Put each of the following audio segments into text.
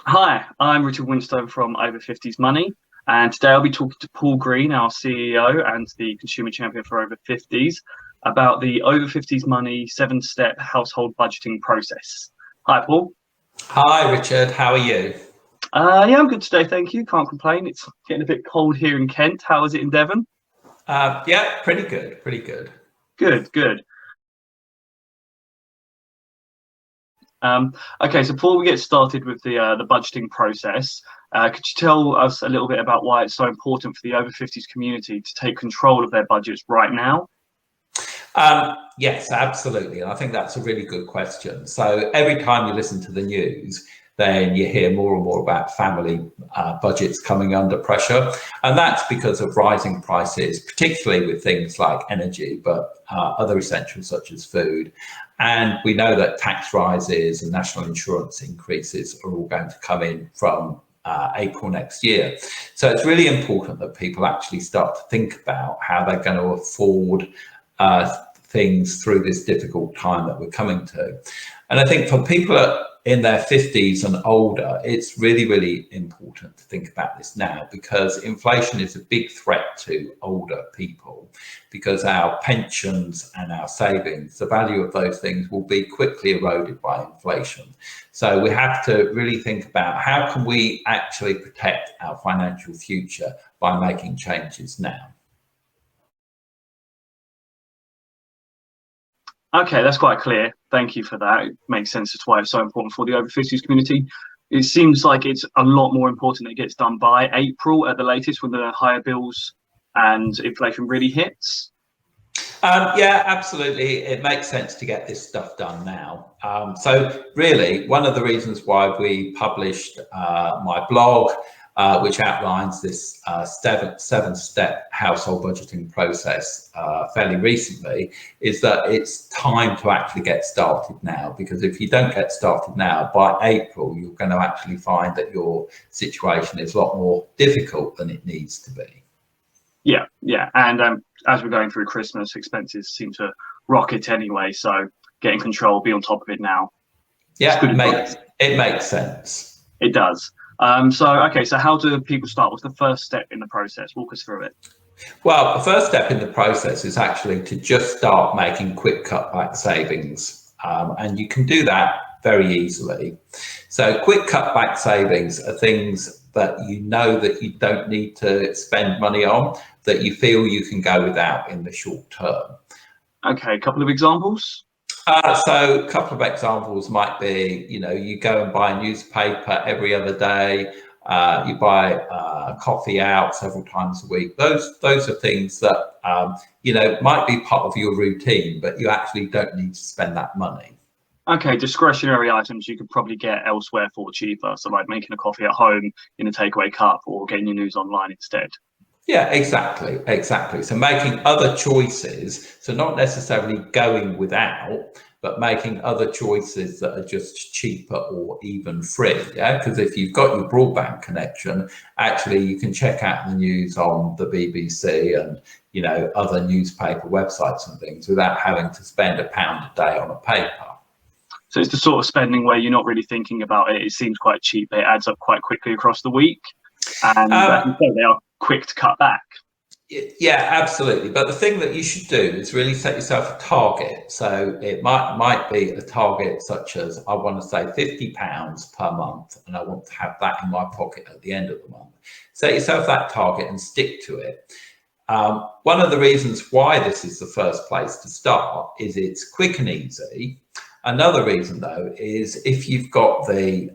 Hi, I'm Richard Winstone from Over50smoney, and today I'll be talking to Paul Green, our CEO and the consumer champion for Over 50s, about the Over 50s Money 7-step household budgeting process. Hi, Paul. Hi, Richard. How are you? Yeah, I'm good today, thank you. Can't complain. It's getting a bit cold here in Kent. How is it in Devon? Yeah, pretty good, pretty good. Good, good. Okay, so before we get started with the budgeting process, could you tell us a little bit about why it's so important for the over 50s community to take control of their budgets right now? Yes, absolutely. And I think that's a really good question. So every time you listen to the news, then you hear more and more about family budgets coming under pressure. And that's because of rising prices, particularly with things like energy, but other essentials such as food. And we know that tax rises and national insurance increases are all going to come in from April next year. So it's really important that people actually start to think about how they're going to afford things through this difficult time that we're coming to. And I think for people in their 50s and older, it's really, really important to think about this now, because inflation is a big threat to older people, because our pensions and our savings, the value of those things will be quickly eroded by inflation. So we have to really think about how can we actually protect our financial future by making changes now. Okay, that's quite clear. Thank you for that. It makes sense as to why it's so important for the over 50s community. It seems like it's a lot more important that it gets done by April at the latest, when the higher bills and inflation really hits. Yeah, absolutely. It makes sense to get this stuff done now. So really, one of the reasons why we published my blog, which outlines this seven-step household budgeting process fairly recently, is that it's time to actually get started now. Because if you don't get started now, by April, you're going to actually find that your situation is a lot more difficult than it needs to be. Yeah. And as we're going through Christmas, expenses seem to rocket anyway. So getting control, be on top of it now. Yeah, it makes sense. It does. So how do people start? What's the first step in the process? Walk us through it. Well, the first step in the process is actually to just start making quick cutback savings. And you can do that very easily. So quick cutback savings are things that you know that you don't need to spend money on, that you feel you can go without in the short term. Okay, a couple of examples. So a couple of examples might be, you go and buy a newspaper every other day, you buy coffee out several times a week. Those are things that, might be part of your routine, but you actually don't need to spend that money. Okay, discretionary items you could probably get elsewhere for cheaper. So like making a coffee at home in a takeaway cup, or getting your news online instead. Yeah, exactly. So making other choices, so not necessarily going without, but making other choices that are just cheaper or even free. Yeah, because if you've got your broadband connection, actually you can check out the news on the BBC and other newspaper websites and things without having to spend £1 a day on a paper. So it's the sort of spending where you're not really thinking about it. It seems quite cheap. It adds up quite quickly across the week. And they are quick to cut back. Yeah, absolutely. But the thing that you should do is really set yourself a target. So it might be a target such as, I want to say £50 per month, and I want to have that in my pocket at the end of the month. Set yourself that target and stick to it. One of the reasons why this is the first place to start is it's quick and easy. Another reason, though, is if you've got the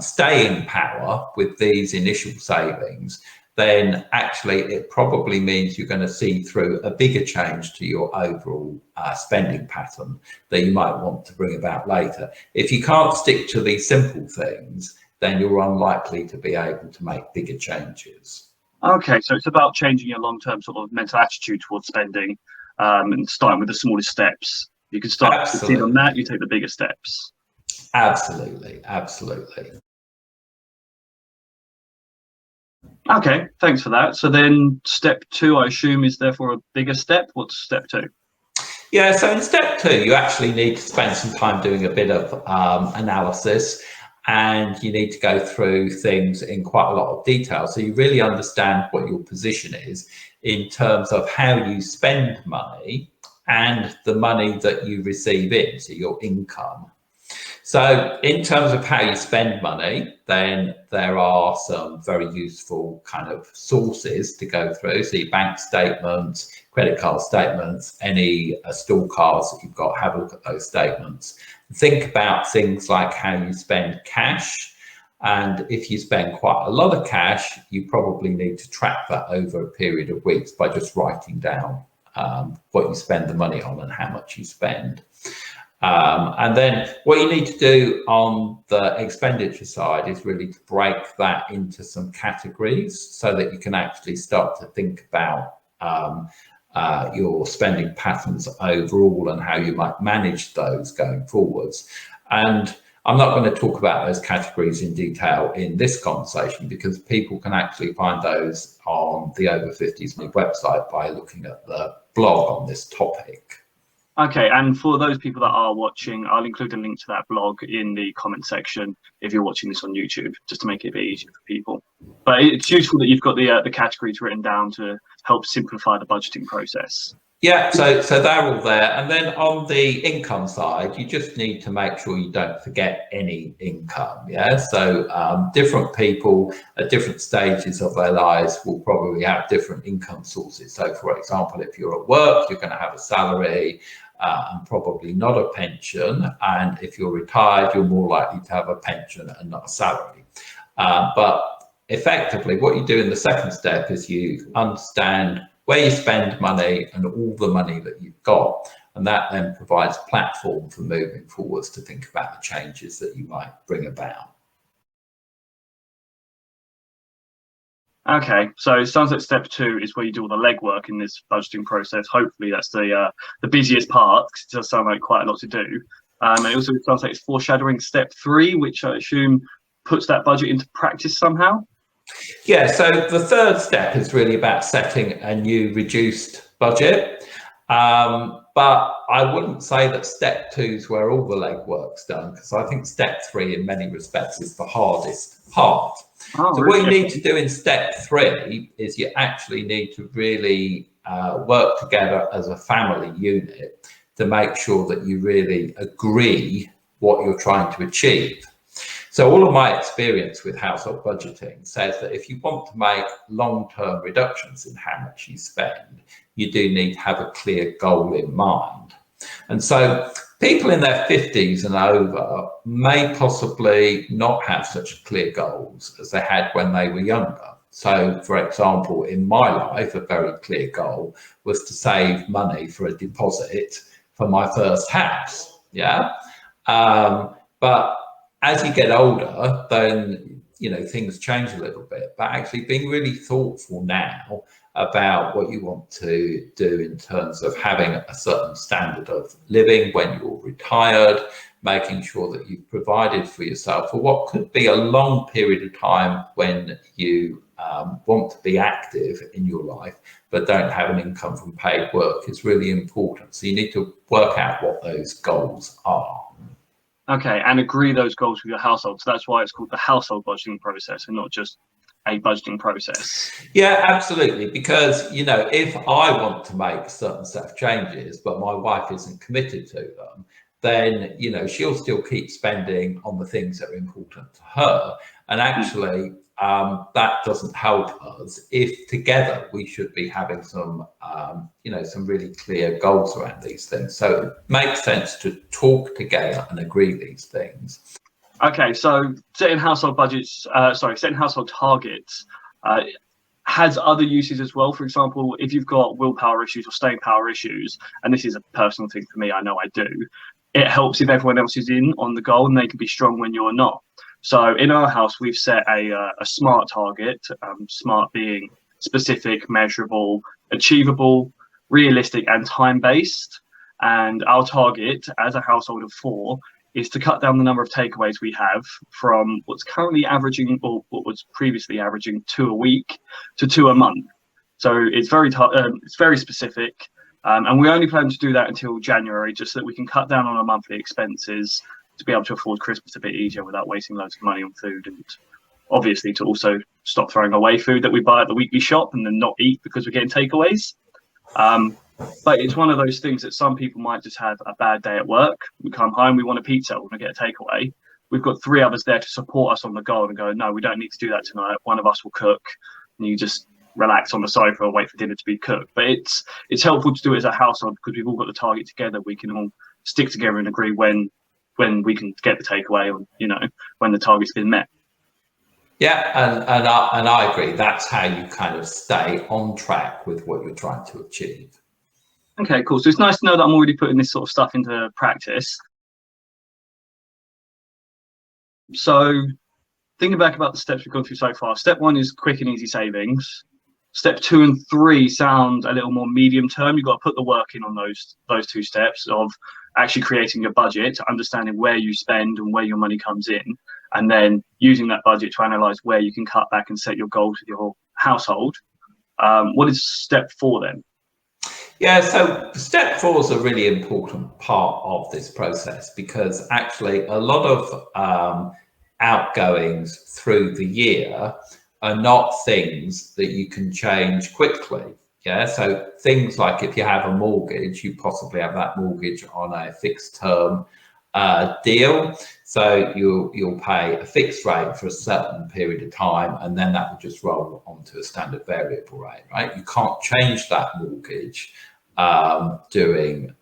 staying power with these initial savings, then actually it probably means you're going to see through a bigger change to your overall spending pattern that you might want to bring about later. If you can't stick to these simple things, then you're unlikely to be able to make bigger changes. Okay, so it's about changing your long-term sort of mental attitude towards spending, and starting with the smallest steps. You can start to succeed on that, you take the bigger steps. Absolutely. Okay, thanks for that. So then step 2, I assume, is therefore a bigger step. What's step 2? Yeah, so in step 2, you actually need to spend some time doing a bit of analysis. and you need to go through things in quite a lot of detail. So you really understand what your position is in terms of how you spend money and the money that you receive in, so your income. So in terms of how you spend money, then there are some very useful kind of sources to go through. So your bank statements, credit card statements, any store cards that you've got, have a look at those statements. Think about things like how you spend cash. And if you spend quite a lot of cash, you probably need to track that over a period of weeks by just writing down what you spend the money on and how much you spend. And then what you need to do on the expenditure side is really to break that into some categories so that you can actually start to think about your spending patterns overall and how you might manage those going forwards. And I'm not going to talk about those categories in detail in this conversation because people can actually find those on the Over 50s website by looking at the blog on this topic. Okay, and for those people that are watching, I'll include a link to that blog in the comment section if you're watching this on YouTube, just to make it a bit easier for people. But it's useful that you've got the categories written down to help simplify the budgeting process. Yeah, so they're all there. And then on the income side, you just need to make sure you don't forget any income. Yeah, so different people at different stages of their lives will probably have different income sources. So for example, if you're at work, you're going to have a salary and probably not a pension. And if you're retired, you're more likely to have a pension and not a salary. But effectively, what you do in the second step is you understand where you spend money and all the money that you've got. And that then provides a platform for moving forwards to think about the changes that you might bring about. Okay, so it sounds like step 2 is where you do all the legwork in this budgeting process. Hopefully that's the busiest part, because it does sound like quite a lot to do. And it also sounds like it's foreshadowing step 3, which I assume puts that budget into practice somehow. Yeah, so the third step is really about setting a new reduced budget. But I wouldn't say that step 2 is where all the legwork's done, because I think step 3 in many respects is the hardest part. Oh, so really? what you need to do in step 3 is you actually need to really work together as a family unit to make sure that you really agree what you're trying to achieve. So all of my experience with household budgeting says that if you want to make long-term reductions in how much you spend, you do need to have a clear goal in mind. And so people in their 50s and over may possibly not have such clear goals as they had when they were younger. So, for example, in my life, a very clear goal was to save money for a deposit for my first house. Yeah. But as you get older, then, you know, things change a little bit, but actually being really thoughtful now about what you want to do in terms of having a certain standard of living when you're retired, making sure that you've provided for yourself for what could be a long period of time when you want to be active in your life, but don't have an income from paid work is really important. So you need to work out what those goals are. Okay, and agree those goals with your household. So that's why it's called the household budgeting process and not just a budgeting process. Yeah, absolutely. Because, you know, if I want to make a certain set of changes, but my wife isn't committed to them, then, you know, she'll still keep spending on the things that are important to her. And actually, that doesn't help us if together we should be having some, you know, some really clear goals around these things. So it makes sense to talk together and agree these things. Okay, so setting household budgets, setting household targets has other uses as well. For example, if you've got willpower issues or staying power issues, and this is a personal thing for me, I know I do, it helps if everyone else is in on the goal and they can be strong when you're not. So in our house, we've set a SMART target, SMART being specific, measurable, achievable, realistic, and time-based. And our target as a household of 4 is to cut down the number of takeaways we have from what's currently averaging, or what was previously averaging, 2 a week to 2 a month. So it's very specific. And we only plan to do that until January, just so that we can cut down on our monthly expenses to be able to afford Christmas a bit easier without wasting loads of money on food, and obviously to also stop throwing away food that we buy at the weekly shop and then not eat because we're getting takeaways. But it's one of those things that some people might just have a bad day at work. We come home, we want a pizza, we want to get a takeaway. We've got 3 others there to support us on the goal and go, no, we don't need to do that tonight. One of us will cook, and you just relax on the sofa and wait for dinner to be cooked. But it's helpful to do it as a household because we've all got the target together. We can all stick together and agree when we can get the takeaway, or when the target's been met. Yeah, and I agree. That's how you kind of stay on track with what you're trying to achieve. Okay, cool. So it's nice to know that I'm already putting this sort of stuff into practice. So thinking back about the steps we've gone through so far, step 1 is quick and easy savings. Step 2 and 3 sound a little more medium term. You've got to put the work in on those 2 steps of actually creating your budget, understanding where you spend and where your money comes in, and then using that budget to analyze where you can cut back and set your goals with your household. What is step 4 then? Yeah, so step 4 is a really important part of this process, because actually a lot of outgoings through the year are not things that you can change quickly. Yeah, so things like if you have a mortgage, you possibly have that mortgage on a fixed term deal. So you'll pay a fixed rate for a certain period of time, and then that will just roll onto a standard variable rate, right? You can't change that mortgage during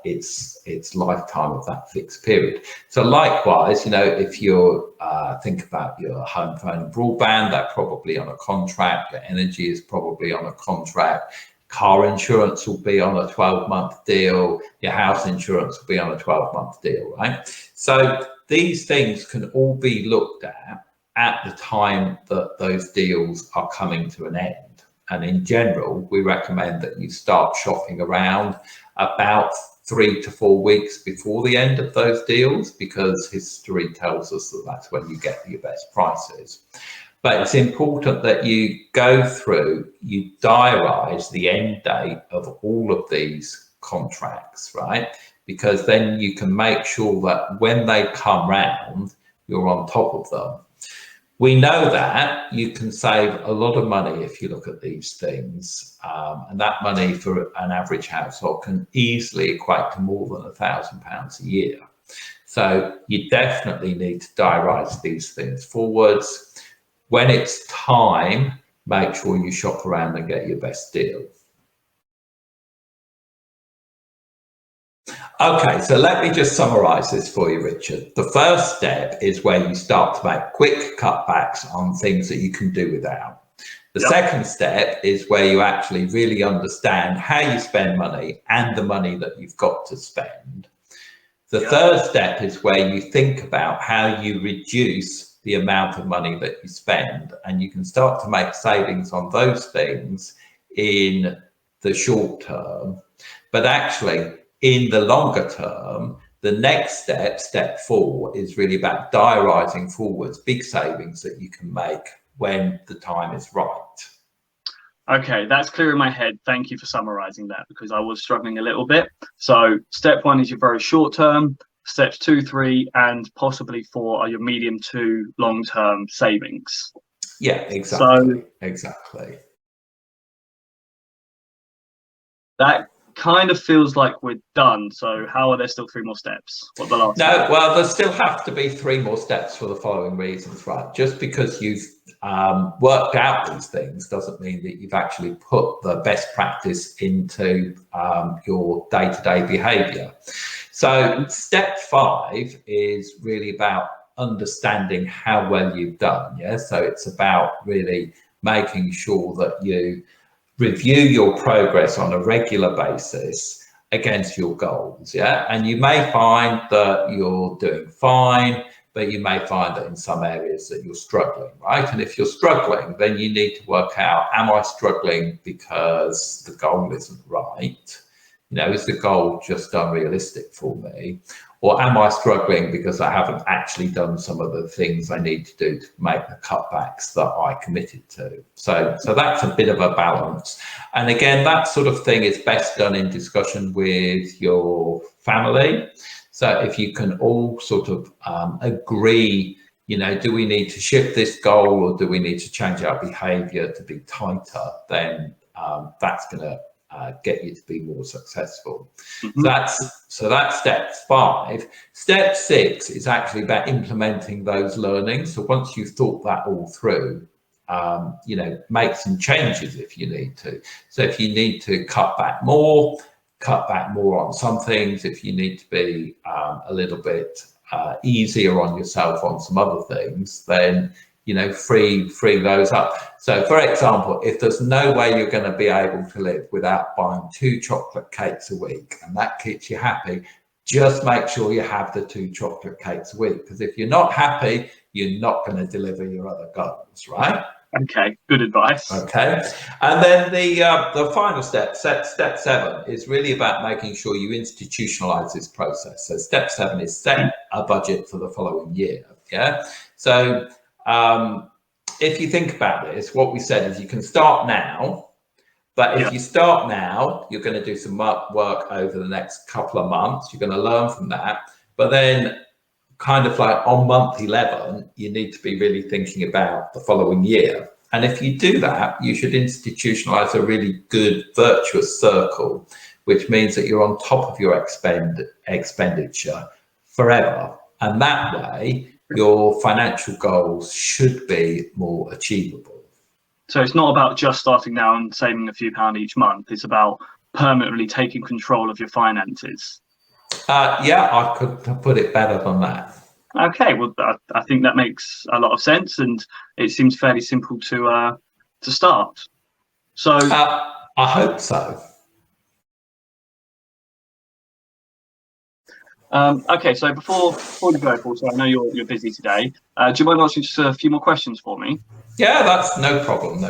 its lifetime of that fixed period. So likewise, if you think about your home phone and broadband, they're probably on a contract. Your energy is probably on a contract. Car insurance will be on a 12-month deal. Your house insurance will be on a 12-month deal, right? So these things can all be looked at the time that those deals are coming to an end. And in general, we recommend that you start shopping around about 3 to 4 weeks before the end of those deals, because history tells us that that's when you get your best prices. But it's important that you go through, you diarise the end date of all of these contracts, right? Because then you can make sure that when they come round, you're on top of them. We know that you can save a lot of money if you look at these things, and that money for an average household can easily equate to more than £1,000 a year. So you definitely need to diarise these things forwards. When it's time, make sure you shop around and get your best deal. Okay, so let me just summarize this for you, Richard. The first step is where you start to make quick cutbacks on things that you can do without. The second step is where you actually really understand how you spend money and the money that you've got to spend. The third step is where you think about how you reduce the amount of money that you spend, and you can start to make savings on those things in the short term. But actually, in the longer term, the next step, step 4, is really about diarising forwards big savings that you can make when the time is right. Okay, that's clear in my head. Thank you for summarising that, because I was struggling a little bit. So step 1 is your very short term. Steps 2, 3, and possibly 4 are your medium to long term savings. Yeah, exactly. Exactly. That kind of feels like we're done. So how are there still 3 more steps? What the last? No, well, there still have to be 3 more steps for the following reasons, right? Just because you've worked out these things doesn't mean that you've actually put the best practice into your day-to-day behaviour. So step 5 is really about understanding how well you've done. Yeah, so it's about really making sure that you review your progress on a regular basis against your goals. Yeah, and you may find that you're doing fine, but you may find that in some areas that you're struggling, right? And if you're struggling, then you need to work out, am I struggling because the goal isn't right? Is the goal just unrealistic for me? Or am I struggling because I haven't actually done some of the things I need to do to make the cutbacks that I committed to? So that's a bit of a balance. And again, that sort of thing is best done in discussion with your family. So if you can all sort of agree, do we need to shift this goal, or do we need to change our behavior to be tighter, then that's going to get you to be more successful. So that's step 5. Step 6 is actually about implementing those learnings. So once you've thought that all through, make some changes if you need to. So if you need to cut back more on some things. If you need to be a little bit easier on yourself on some other things, then free those up. So for example, if there's no way you're going to be able to live without buying 2 chocolate cakes a week, and that keeps you happy, just make sure you have the 2 chocolate cakes a week, because if you're not happy, you're not going to deliver your other goals, right? Okay, good advice. Okay, and then the final step 7, is really about making sure you institutionalize this process. So step 7 is set a budget for the following year. Yeah, so if you think about this, what we said is you can start now, but if you start now, you're going to do some work over the next couple of months. You're going to learn from that, but then kind of like on month 11, you need to be really thinking about the following year. And if you do that, you should institutionalize a really good virtuous circle, which means that you're on top of your expenditure forever. And that way, your financial goals should be more achievable. So it's not about just starting now and saving a few pounds each month. It's about permanently taking control of your finances. Yeah, I could put it better than that. Okay, well, I think that makes a lot of sense, and it seems fairly simple to start. So I hope so. Okay, so before we go, Paul, so I know you're busy today. Do you mind asking just a few more questions for me? Yeah, that's no problem.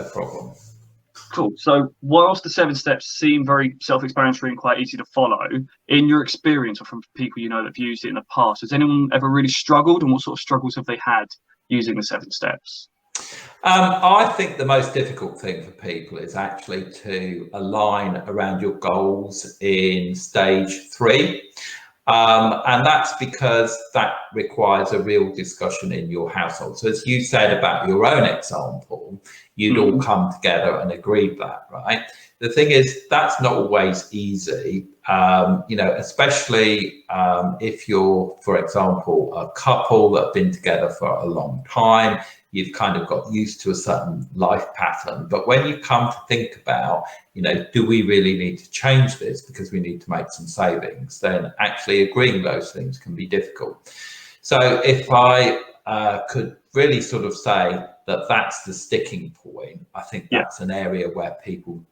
Cool. So whilst the 7 steps seem very self-explanatory and quite easy to follow, in your experience or from people that have used it in the past, has anyone ever really struggled, and what sort of struggles have they had using the 7 steps? I think the most difficult thing for people is actually to align around your goals in stage 3. And that's because that requires a real discussion in your household. So as you said about your own example, you'd all come together and agreed that, right? The thing is, that's not always easy, especially if you're, for example, a couple that have been together for a long time. You've kind of got used to a certain life pattern. But when you come to think about, do we really need to change this because we need to make some savings, then actually agreeing those things can be difficult. So if I could really sort of say that that's the sticking point, I think that's an area where people,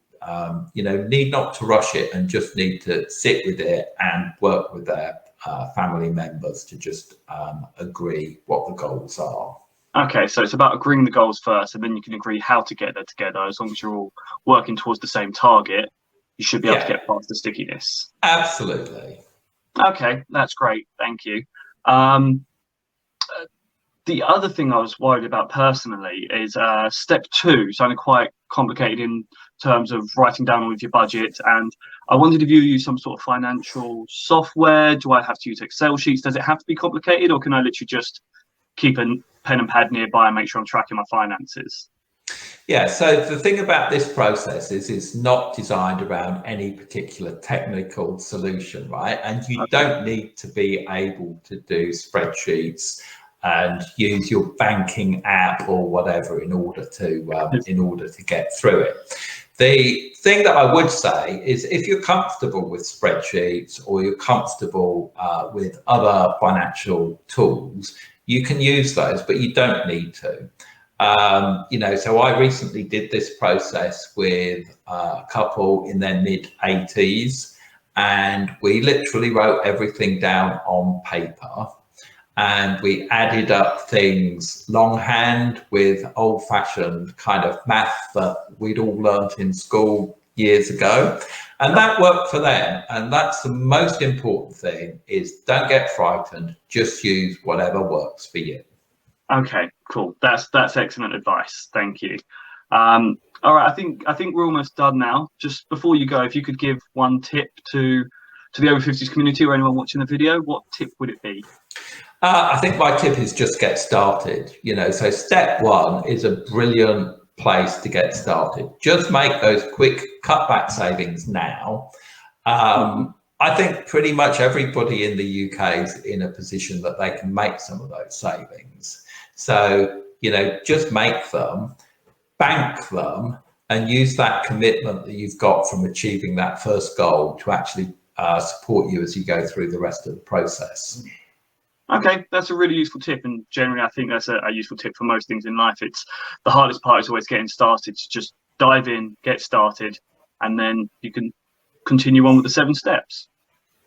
need not to rush it and just need to sit with it and work with their family members to just agree what the goals are. Okay, so it's about agreeing the goals first, and then you can agree how to get there together. As long as you're all working towards the same target, you should be able to get past the stickiness. Absolutely. Okay, that's great. Thank you. The other thing I was worried about personally is step 2, sounding quite complicated in terms of writing down all of your budget. And I wondered if you use some sort of financial software. Do I have to use Excel sheets? Does it have to be complicated, or can I literally just keep a pen and pad nearby and make sure I'm tracking my finances? Yeah, so the thing about this process is it's not designed around any particular technical solution, right? And you don't need to be able to do spreadsheets and use your banking app or whatever in order to get through it. The thing that I would say is, if you're comfortable with spreadsheets or you're comfortable with other financial tools, you can use those, but you don't need to. So I recently did this process with a couple in their mid-80s, and we literally wrote everything down on paper, and we added up things longhand with old-fashioned kind of math that we'd all learnt in school years ago, and that worked for them. And that's the most important thing, is don't get frightened, just use whatever works for you. Okay, cool. That's excellent advice. Thank you. All right, I think we're almost done now. Just before you go, if you could give one tip to to the over 50s community or anyone watching the video, what tip would it be? I think my tip is just get started. So step one is a brilliant place to get started. Just make those quick cutback savings now. I think pretty much everybody in the UK is in a position that they can make some of those savings. So, just make them, bank them, and use that commitment that you've got from achieving that first goal to actually support you as you go through the rest of the process. Okay, that's a really useful tip, and generally I think that's a useful tip for most things in life. It's the hardest part is always getting started. Just dive in, get started, and then you can continue on with the 7 steps.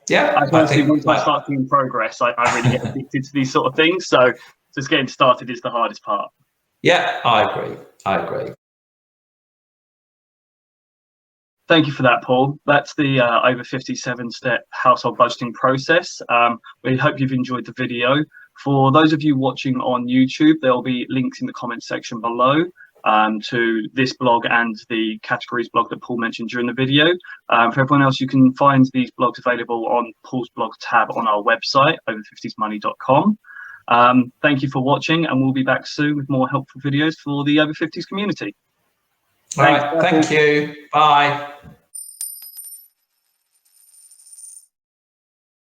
Yeah, I think once I start seeing progress, I really get addicted to these sort of things. So just getting started is the hardest part. Yeah, I agree. Thank you for that, Paul. That's the over 57-step household budgeting process. We hope you've enjoyed the video. For those of you watching on YouTube, there'll be links in the comments section below to this blog and the categories blog that Paul mentioned during the video. For everyone else, you can find these blogs available on Paul's blog tab on our website, over50smoney.com. Thank you for watching, and we'll be back soon with more helpful videos for the over 50s community. All right, thank you. Bye.